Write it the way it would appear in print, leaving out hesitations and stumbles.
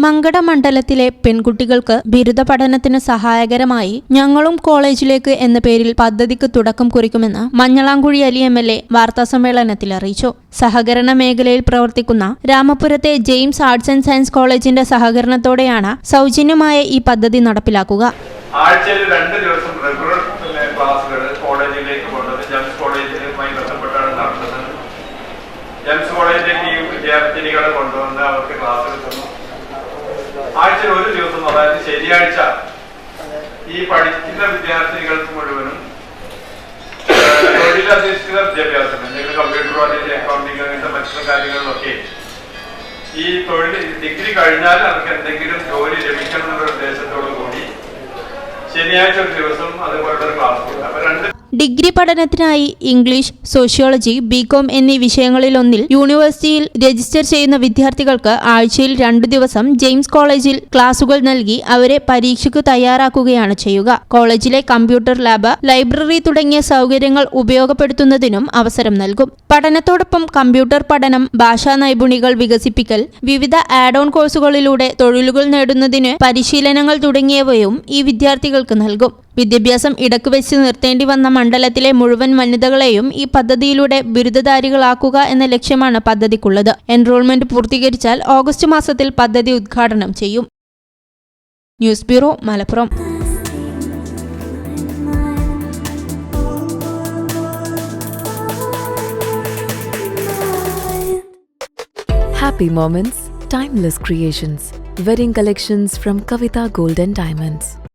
മങ്കട മണ്ഡലത്തിലെ പെൺകുട്ടികൾക്ക് ബിരുദ പഠനത്തിന് സഹായകരമായി ഞങ്ങളും കോളേജിലേക്ക് എന്ന പേരിൽ പദ്ധതിക്ക് തുടക്കം കുറിക്കുമെന്ന് മഞ്ഞളാംകുഴി അലി എം.എൽ.എ വാർത്താസമ്മേളനത്തിൽ അറിയിച്ചു. സഹകരണ മേഖലയിൽ പ്രവർത്തിക്കുന്ന രാമപുരത്തെ ജെയിംസ് ആർട്സ് ആൻഡ് സയൻസ് കോളേജിന്റെ സഹകരണത്തോടെയാണ് സൗജന്യമായ ഈ പദ്ധതി നടപ്പിലാക്കുക. ആഴ്ചയിൽ 2 ദിവസം റെഗുലർ ക്ലാസുകൾ കോളേജിലേക്ക് കൊണ്ടുവന്ന് ജെംസ് കോളേജിലുമായി ബന്ധപ്പെട്ടാണ് നടത്തുന്നത്. ജെംസ് കോളേജിലേക്ക് ഈ വിദ്യാർത്ഥിനികളെ കൊണ്ടുവന്ന് അവർക്ക് ക്ലാസ് എടുക്കുന്നു. ആഴ്ചയിൽ 1 ദിവസം, അതായത് ശനിയാഴ്ച, ഈ പഠിക്കുന്ന വിദ്യാർത്ഥിനികൾക്ക് മുഴുവനും തൊഴിലധിഷ്ഠിത വിദ്യാഭ്യാസം, എന്തെങ്കിലും കമ്പ്യൂട്ടറോ അല്ലെങ്കിൽ അക്കൗണ്ടിങ് അങ്ങനത്തെ മറ്റുള്ള കാര്യങ്ങളിലൊക്കെ ഈ തൊഴിൽ ഡിഗ്രി കഴിഞ്ഞാൽ അവർക്ക് എന്തെങ്കിലും ജോലി ലഭിക്കണം എന്നുള്ള ഉദ്ദേശത്തോടു കൂടി ശനിയാഴ്ച 1 ദിവസം അതുപോലുള്ള ഒരു ക്ലാസ് ഉണ്ട്. അപ്പൊ ഡിഗ്രി പഠനത്തിനായി ഇംഗ്ലീഷ്, സോഷ്യോളജി, ബികോം എന്നീ വിഷയങ്ങളിലൊന്നിൽ യൂണിവേഴ്സിറ്റിയിൽ രജിസ്റ്റർ ചെയ്യുന്ന വിദ്യാർത്ഥികൾക്ക് ആഴ്ചയിൽ 2 ദിവസം ജെയിംസ് കോളേജിൽ ക്ലാസുകൾ നൽകി അവരെ പരീക്ഷയ്ക്ക് തയ്യാറാക്കുകയാണ് ചെയ്യുക. കോളേജിലെ കമ്പ്യൂട്ടർ ലാബ്, ലൈബ്രറി തുടങ്ങിയ സൗകര്യങ്ങൾ ഉപയോഗപ്പെടുത്തുന്നതിനും അവസരം നൽകും. പഠനത്തോടൊപ്പം കമ്പ്യൂട്ടർ പഠനം, ഭാഷാ നൈപുണികൾ വികസിപ്പിക്കൽ, വിവിധ ആഡ് ഓൺ കോഴ്സുകളിലൂടെ തൊഴിലുകൾ നേടുന്നതിന് പരിശീലനങ്ങൾ തുടങ്ങിയവയും ഈ വിദ്യാർത്ഥികൾക്ക് നൽകും. വിദ്യാഭ്യാസം ഇടക്ക് വെച്ച് നിർത്തേണ്ടി വന്ന മണ്ഡലത്തിലെ മുഴുവൻ വനിതകളെയും ഈ പദ്ധതിയിലൂടെ ബിരുദധാരികളാക്കുക എന്ന ലക്ഷ്യമാണ് പദ്ധതിക്കുള്ളത്. എൻറോൾമെന്റ് പൂർത്തീകരിച്ചാൽ ഓഗസ്റ്റ് മാസത്തിൽ പദ്ധതി ഉദ്ഘാടനം ചെയ്യും. News bureau, Malappuram. Happy moments, timeless creations. Wedding collections from Kavita Gold and Diamonds.